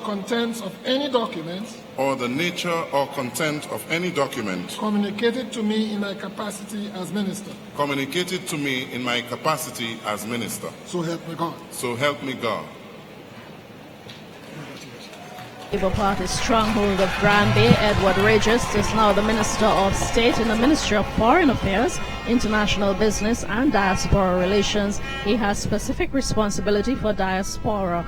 contents of any document or the nature or content of any document communicated to me in my capacity as minister. communicated to me in my capacity as minister. So help me God. So help me God. Labour Party stronghold of Granby, Edward Regis, is now the Minister of State in the Ministry of Foreign Affairs, International Business and Diaspora Relations. He has specific responsibility for diaspora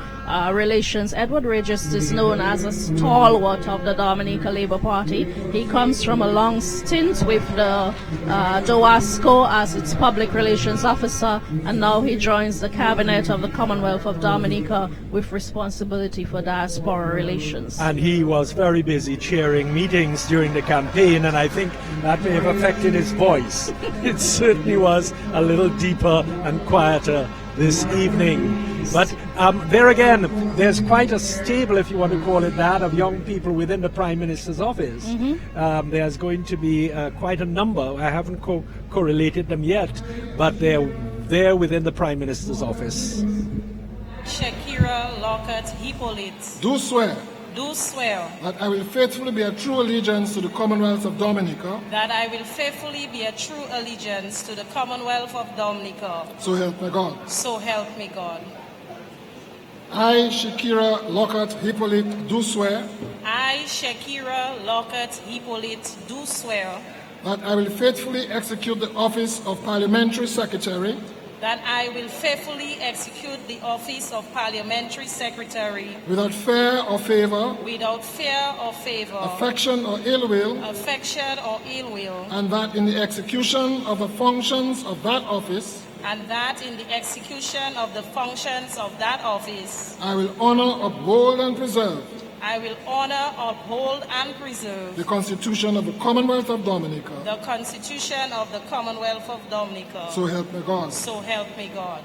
relations. Edward Regis is known as a stalwart of the Dominica Labour Party. He comes from a long stint with the DOASCO as its public relations officer, and now he joins the cabinet of the Commonwealth of Dominica with responsibility for diaspora relations. And he was very busy chairing meetings during the campaign, and I think that may have affected his voice. It certainly was a little deeper and quieter this evening. But there again, there's quite a stable, if you want to call it that, of young people within the Prime Minister's office. There's going to be quite a number. I haven't correlated them yet, but they're there within the Prime Minister's office. Shakira Lockhart Hippolyte. Do swear Do swear that I will faithfully bear true allegiance to the Commonwealth of Dominica. that I will faithfully bear true allegiance to the Commonwealth of Dominica. So help me God. So help me God. I, Shakira Lockhart Hippolyte, do swear I, Shakira Lockhart Hippolyte, do swear that I will faithfully execute the office of Parliamentary Secretary that I will faithfully execute the office of Parliamentary Secretary without fear or favor, without fear or favor, affection or ill will, affection or ill will, and that in the execution of the functions of that office, and that in the execution of the functions of that office, I will honor, uphold, and preserve I will honor, uphold, and preserve the Constitution of the Commonwealth of Dominica. the Constitution of the Commonwealth of Dominica. So help me God. So help me God.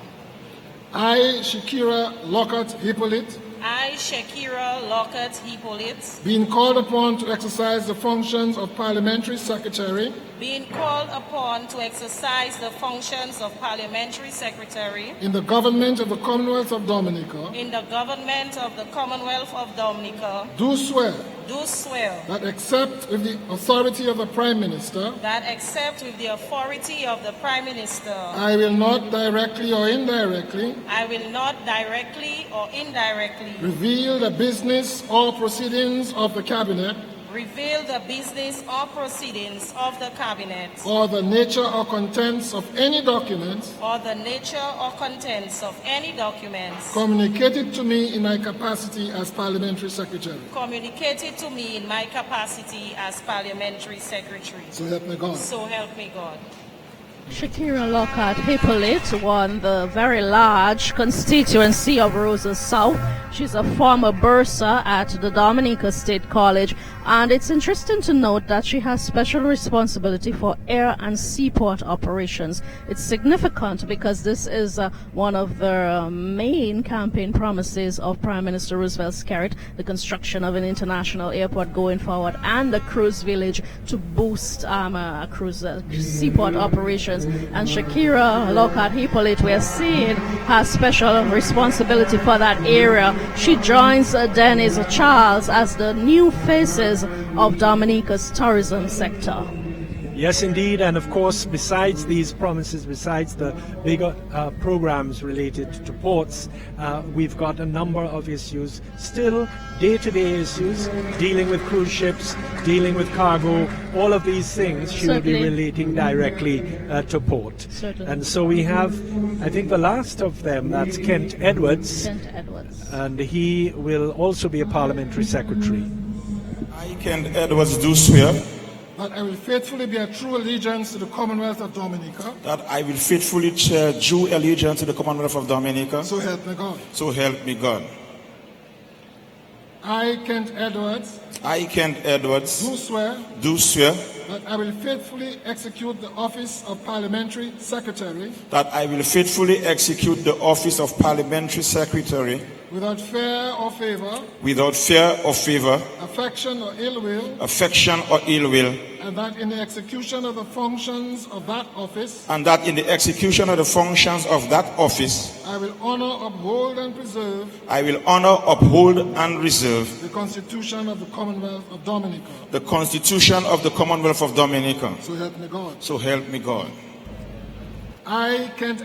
I, Shakira Lockhart Hippolyte, I, Shakira Lockhart Hippolyte, being called upon to exercise the functions of Parliamentary Secretary being called upon to exercise the functions of Parliamentary Secretary in the government of the Commonwealth of Dominica, in the government of the Commonwealth of Dominica, do swear do swear that except with the authority of the Prime Minister, that except with the authority of the Prime Minister, I will not directly or indirectly I will not directly or indirectly reveal the business or proceedings of the Cabinet reveal the business or proceedings of the Cabinet or the nature or contents of any documents or the nature or contents of any documents communicated to me in my capacity as Parliamentary Secretary. communicated to me in my capacity as Parliamentary Secretary. So help me God. So help me God. Shakira Lockhart Hippolyte won the very large constituency of Roses South. She's a former bursar at the Dominica State College, and it's interesting to note that she has special responsibility for air and seaport operations. It's significant because this is one of the main campaign promises of Prime Minister Roosevelt's carrot, the construction of an international airport going forward and a cruise village to boost cruise seaport operations. And Shakira Lockhart Hippolyte, we are seeing, has special responsibility for that area. She joins Dennis Charles as the new faces of Dominica's tourism sector. Yes, indeed. And of course, besides these promises, besides the bigger programs related to ports, we've got a number of issues, still day-to-day issues, dealing with cruise ships, dealing with cargo, all of these things she will be relating directly to port. Certainly. And so we have, I think the last of them, that's Kent Edwards. Kent Edwards. And he will also be a parliamentary secretary. I, Kent Edwards, do swear that I will faithfully bear true allegiance to the Commonwealth of Dominica. that I will faithfully bear true allegiance to the Commonwealth of Dominica. So help me God. So help me God. I, Kent Edwards, I, Kent Edwards, do swear that I will faithfully execute the office of Parliamentary Secretary I will faithfully execute the office of Parliamentary Secretary without fear or favor, affection or ill will, and that in the execution of the functions of that office, I will honor, uphold, and preserve the Constitution of the Commonwealth of Dominica. So help me God. I, Kent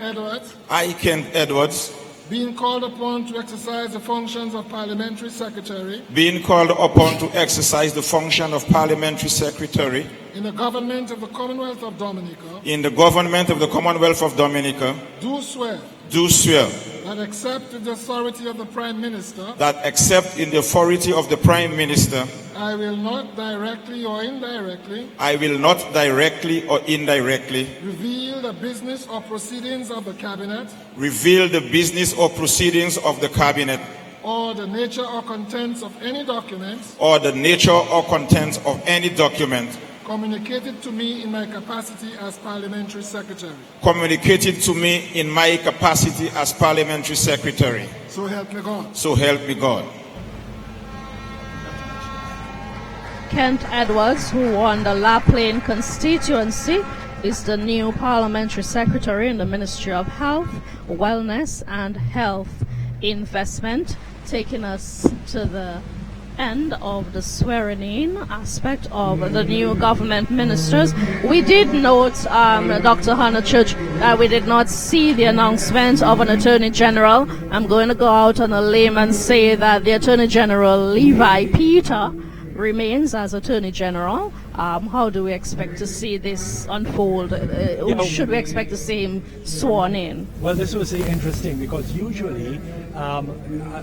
Edwards, being called upon to exercise the functions of Parliamentary Secretary in the government of the Commonwealth of Dominica, do swear that except in the authority of the Prime Minister, I will not directly or indirectly reveal the business or proceedings of the Cabinet, or the nature or contents of any document communicated to me in my capacity as Parliamentary Secretary. So help me God. Kent Edwards, who won the La Plaine constituency, is the new Parliamentary Secretary in the Ministry of Health, Wellness and Health Investment, taking us to the end of the swearing-in aspect of the new government ministers. We did note, Dr. Hannah Church, that we did not see the announcement of an Attorney General. I'm going to go out on a limb and say that the Attorney General, Levi Peter, remains as Attorney General. How do we expect to see this unfold? Should we expect to see him sworn in? Well, this was interesting because usually,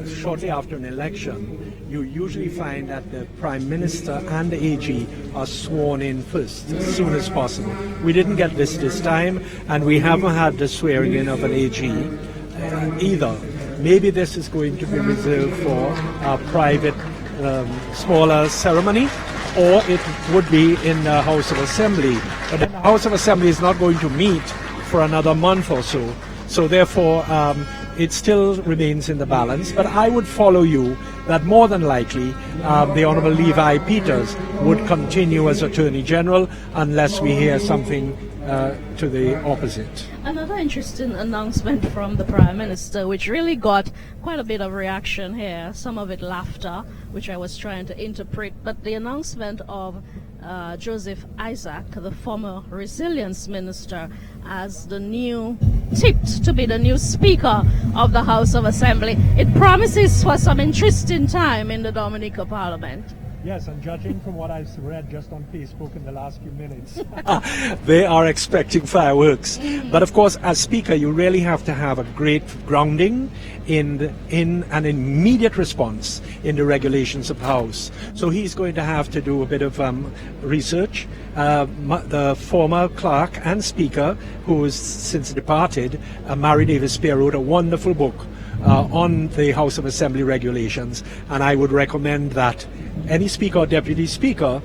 shortly after an election, you usually find that the Prime Minister and the AG are sworn in first, as soon as possible. We didn't get this time, and we haven't had the swearing in of an AG either. Maybe this is going to be reserved for a private, smaller ceremony, or it would be in the House of Assembly. But the House of Assembly is not going to meet for another month or so. So therefore, it still remains in the balance. But I would follow you that more than likely the Honourable Levi Peters would continue as Attorney General unless we hear something to the opposite. Another interesting announcement from the Prime Minister, which really got quite a bit of reaction here, some of it laughter, which I was trying to interpret, but the announcement of Joseph Isaac, the former Resilience Minister, as the tipped to be the new Speaker of the House of Assembly. It promises for some interesting time in the Dominica Parliament. Yes, and judging from what I've read just on Facebook in the last few minutes, they are expecting fireworks. But of course, as Speaker, you really have to have a great grounding in an immediate response in the regulations of the House. So he's going to have to do a bit of research. The former clerk and Speaker, who has since departed, Mary Davis Spear, wrote a wonderful book on the House of Assembly regulations, and I would recommend that any Speaker or Deputy Speaker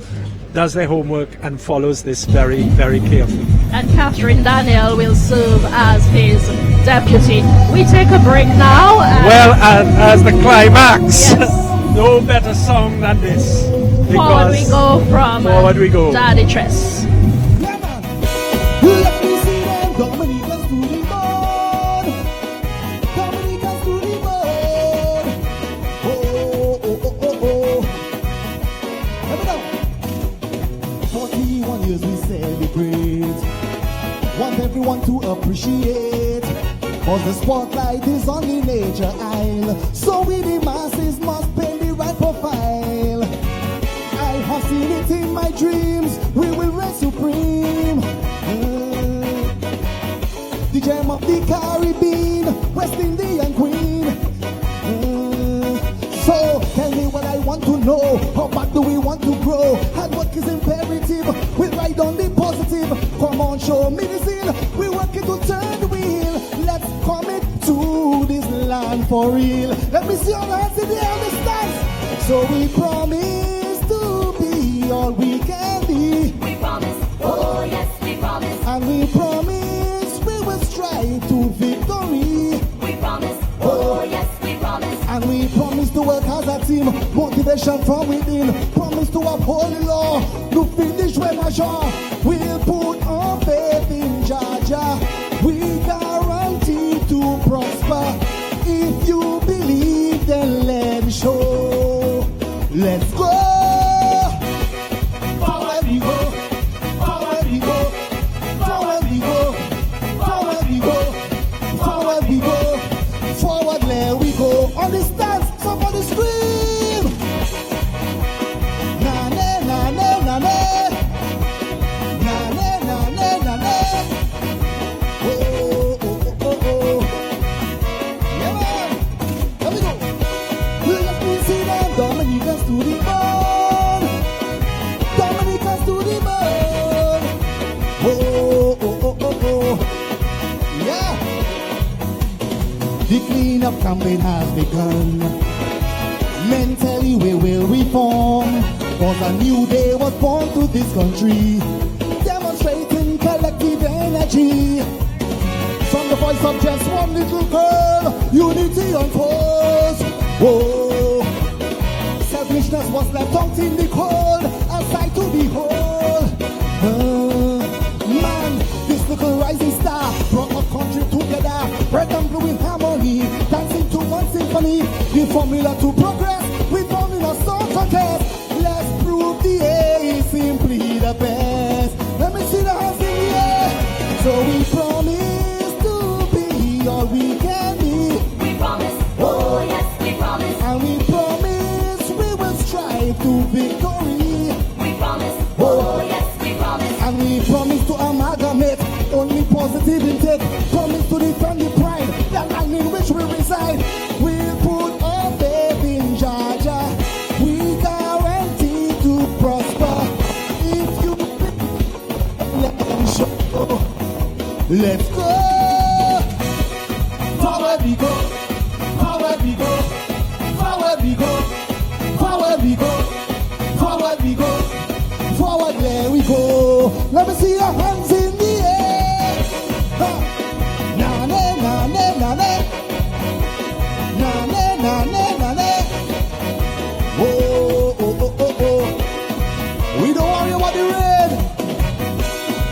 does their homework and follows this very, very carefully. And Catherine Daniel will serve as his deputy. We take a break now. Well, and as the climax, yes. No better song than this. Forward we go from Forward we go. Daddy Tress. Let me see them Dominicans to the bone. Dominicans to the bone. Oh, oh, oh, oh, oh. Here we go. 41 years we celebrate. Want everyone to appreciate. Cause the spotlight is on the nature aisle. So we the masses must pay the right profile. I have seen it in my dreams. We will reign supreme. The gem of the Caribbean, West Indian Queen. So tell me what I want to know. How back do we want to grow? Hard work is imperative. We'll ride on the positive. Come on, show me the zeal. We're working to turn the wheel. Let's commit to this land for real. Let me see all hands in the air this time. So we promise to victory. We promise, oh yes, we promise. And we promise to work as a team, motivation from within. Promise to uphold the law, to finish when measure. We'll put our faith in Georgia. We guarantee to prosper. If you believe, then let it show. Let's go. Forward we go. Forward we go. Forward we go. Forward we go. Forward we go. Forward, there we go. On the stands, somebody scream. Na na na na na na. Na na na na na na. Oh oh oh oh oh. Yeah man, here we go. Let me see them Dominicans to the bone. Dominicans to the bone. Oh oh oh oh oh. Yeah. The cleanup campaign has begun. Mentally we will reform, cause a new day was born to this country. Demonstrating collective energy. From the voice of just one little girl, unity unfolds. Whoa. Selfishness was left out in the cold, a sight to behold. Man, this little rising star brought our country together, red and blue in harmony, dancing to one symphony. The formula to progress, we found in a song contest. Let's prove the A is simply the best. Let me see the hands in the air. So we promise to be all we can be. We promise, oh yes, we promise. And we promise we will strive to victory. We promise, oh yes, we promise. And we promise to amalgamate only positive intake. Promise to defend the pride, the land in which we reside. We'll put our faith in Georgia. We guarantee to prosper. If you let's show. Let's go. Forward we go. Forward we go. Forward we go. Forward we go. Forward we go. Forward, there we go. Let me see your hands in the air. Na na na na na na. Na na na na na na. Oh oh oh oh oh. We don't worry about the rain.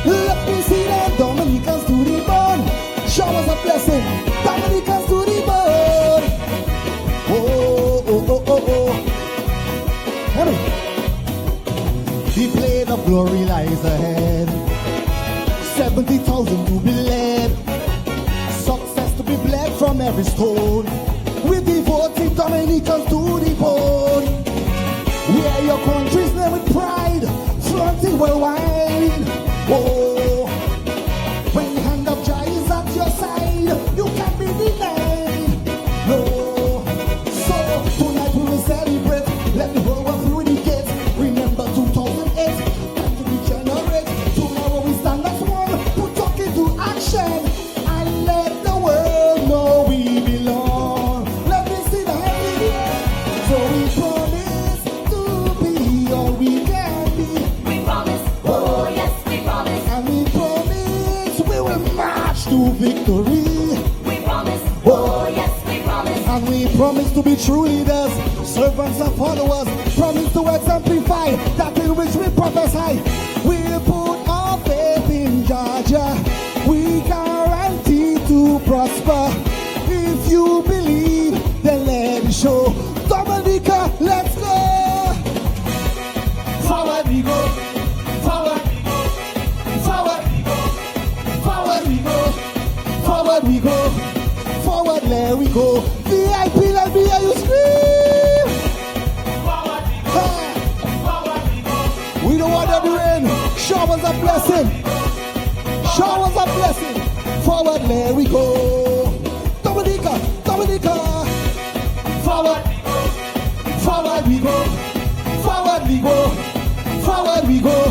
Let me see them Dominicans to the bone. Show us a blessing. Dominicans to the bone. Oh oh oh oh oh. Hey. The blade of glory lies ahead. 70,000 to be led. Success to be bled from every stone. We devoted Dominicans to the bone. We are your country's name with pride, flaunting worldwide. Oh, when the hand of Jah is at your side, you can't be denied. No, so tonight we will celebrate. Let the whole world through the gates. Remember 2008, time to regenerate. Tomorrow we stand as one, put talk into action, and let the world know we belong. Let me see the hand in the air. So we promise to be all we can be. We promise, oh yes, we promise. And we promise we will march to victory. We promise, oh yes, we promise. And we promise to be true leaders, servants and followers. Promise to exemplify that in which we prophesy. We'll put our faith in Georgia. We guarantee to prosper. If you believe, then let it show. Dominica, let's go. Forward we go. Forward we go. Forward we go. Forward we go. Forward we go. Forward, there we go. VIP, let me hear you scream. Forward we go. Forward we go. We don't want them to rain. Showers of blessing. Showers of blessing. Forward, there we go. Dominica, Dominica. Forward we go. Forward we go. Forward we go. Forward we go.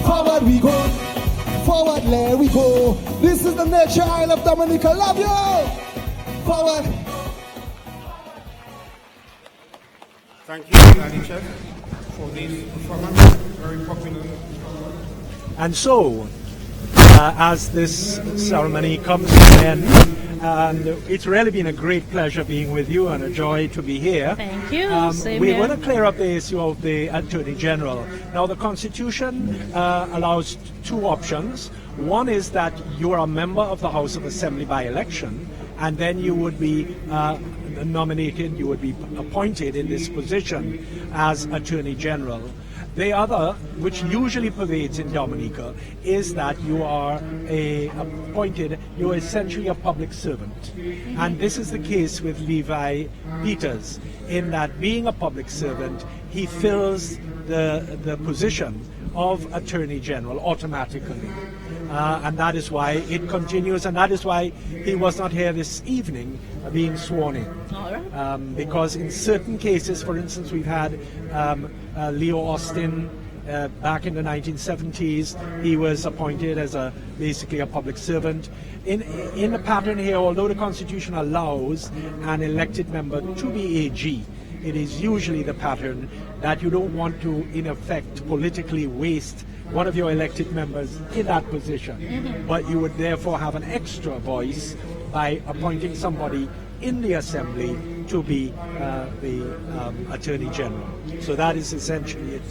Forward we go. Forward, there we go. This is the nature isle of Dominica. Love you. Forward. Thank you, Daddy Chef, for this performance. Very popular. And so, as this ceremony comes to an end. And it's really been a great pleasure being with you and a joy to be here. Thank you. Same we here. want to clear up the issue of the Attorney General. Now, the Constitution allows two options. One is that you are a member of the House of Assembly by election, and then you would be nominated, you would be appointed in this position as Attorney General. The other, which usually pervades in Dominica, is that you are you're essentially a public servant. And this is the case with Levi Peters, in that being a public servant, he fills the position of Attorney General automatically. And that is why it continues, and that is why he was not here this evening being sworn in. All right. Because in certain cases, for instance, we've had Leo Austin back in the 1970s. He was appointed as basically a public servant. In the pattern here, although the Constitution allows an elected member to be AG, it is usually the pattern that you don't want to, in effect, politically waste one of your elected members in that position, but you would therefore have an extra voice by appointing somebody in the Assembly to be the Attorney General. So that is essentially it.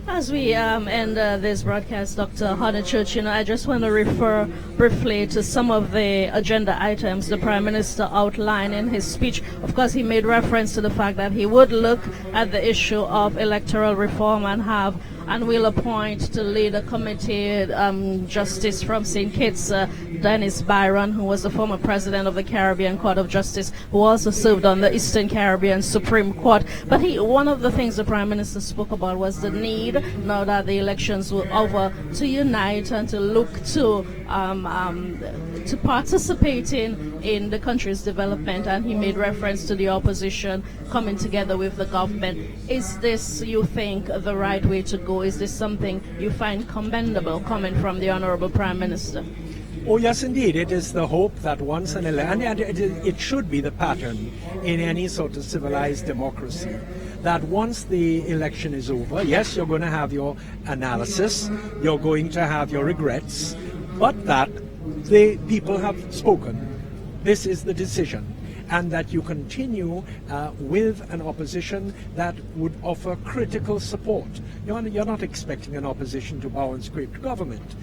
As we end this broadcast, Dr. Honeychurch, I just want to refer briefly to some of the agenda items the Prime Minister outlined in his speech. Of course, he made reference to the fact that he would look at the issue of electoral reform and will appoint to lead a committee justice from St. Kitts, Dennis Byron, who was the former president of the Caribbean Court of Justice, who also served on the Eastern Caribbean Supreme Court. But one of the things the Prime Minister spoke about was the need, now that the elections were over, to unite and to look to participating in the country's development. And he made reference to the opposition coming together with the government. Is this, you think, the right way to go? Is this something you find commendable coming from the Honorable Prime Minister? Oh, yes, indeed. It is the hope that once an election, and it should be the pattern in any sort of civilized democracy, that once the election is over, yes, you're going to have your analysis, you're going to have your regrets, but that the people have spoken. This is the decision. And that you continue with an opposition that would offer critical support. You're not expecting an opposition to bow and scrape to government,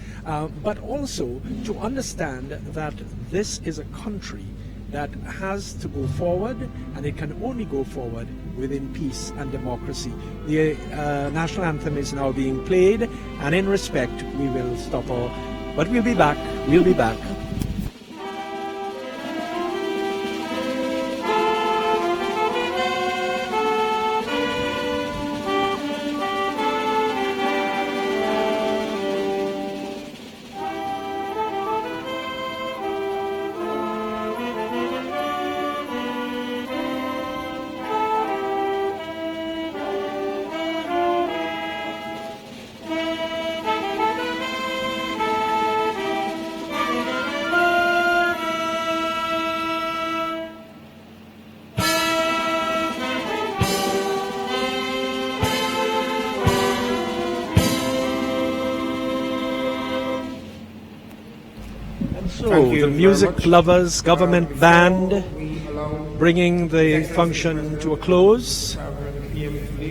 but also to understand that this is a country that has to go forward, and it can only go forward within peace and democracy. The national anthem is now being played, and in respect, we will stop all. But we'll be back. We'll be back. So, the music lovers government band bringing the function to a close.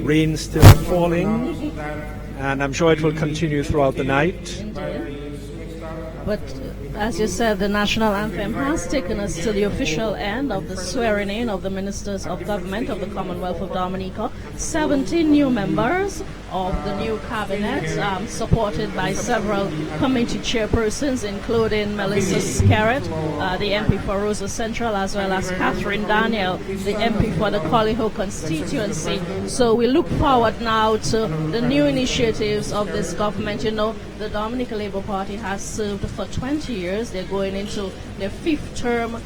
Rain still falling, and I'm sure it will continue throughout the night. But as you said, the national anthem has taken us to the official end of the swearing in of the ministers of government of the Commonwealth of Dominica. 17 new members of the new cabinet, supported by several committee chairpersons, including Melissa Scarrett, the MP for Rosa Central, as well as Catherine Daniel, the MP for the Collyho constituency. So we look forward now to the new initiatives of this government. The Dominica Labour Party has served for 20 years. They're going into their 5th term.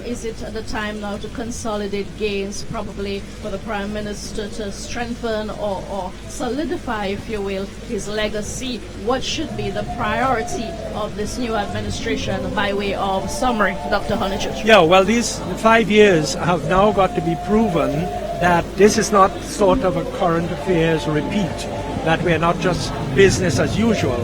Is it the time now to consolidate gains, probably for the Prime Minister to strengthen or solidify, if you will, his legacy? What should be the priority of this new administration by way of summary, Dr. Honeychurch? Yeah, well, these 5 years have now got to be proven that this is not sort of a current affairs repeat, that we're not just business as usual.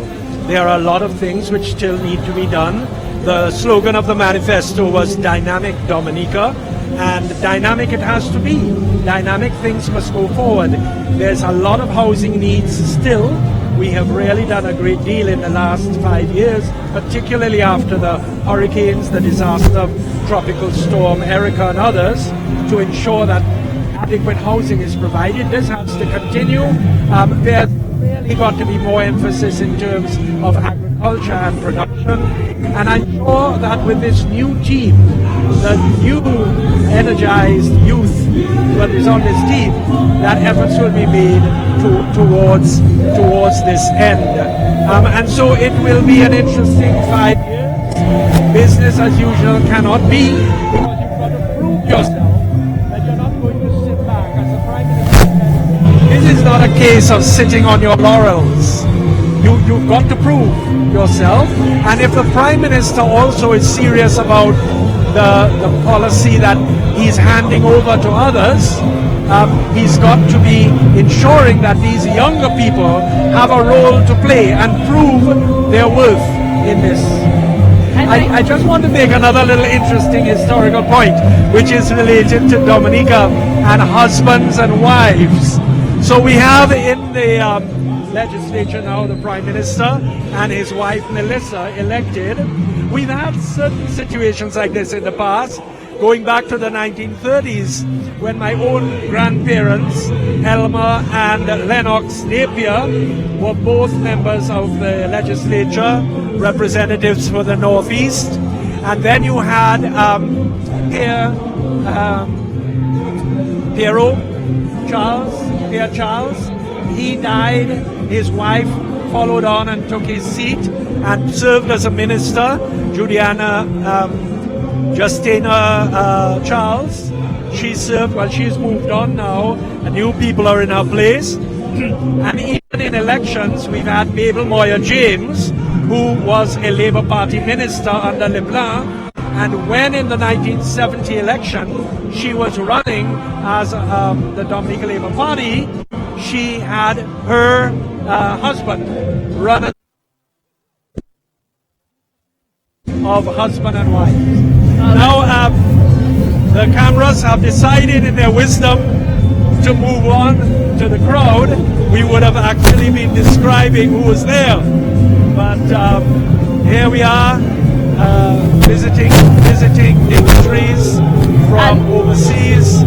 There are a lot of things which still need to be done. The slogan of the manifesto was Dynamic Dominica, and dynamic it has to be. Dynamic things must go forward. There's a lot of housing needs still. We have really done a great deal in the last 5 years, particularly after the hurricanes, the disaster of Tropical Storm Erica and others, to ensure that adequate housing is provided. This has to continue. There's really got to be more emphasis in terms of agriculture and production. And I'm sure that with this new team, the new energized youth that is on this team, that efforts will be made towards this end. And so it will be an interesting 5 years. Business as usual cannot be, because you've got to prove yourself that you're not going to sit back. As the Prime Minister said, this is not a case of sitting on your laurels. You've got to prove yourself. And if the Prime Minister also is serious about the policy that he's handing over to others, he's got to be ensuring that these younger people have a role to play and prove their worth in this. I just want to make another little interesting historical point, which is related to Dominica and husbands and wives. So we have in the legislature now the Prime Minister and his wife Melissa elected. We've had certain situations like this in the past, going back to the 1930s, when my own grandparents, Elmer and Lennox Napier, were both members of the legislature, representatives for the Northeast. And then you had Pierre Charles. He died. His wife followed on and took his seat and served as a minister. Justina Charles, she served. Well, she's moved on now, and new people are in her place. And even in elections, we've had Mabel Moyer James, who was a Labour Party minister under Leblanc, and when in the 1970 election she was running as the Dominica Labour Party, she had her husband run of husband and wife. Now the cameras have decided in their wisdom to move on to the crowd. We would have actually been describing who was there, but here we are visiting dignitaries from overseas.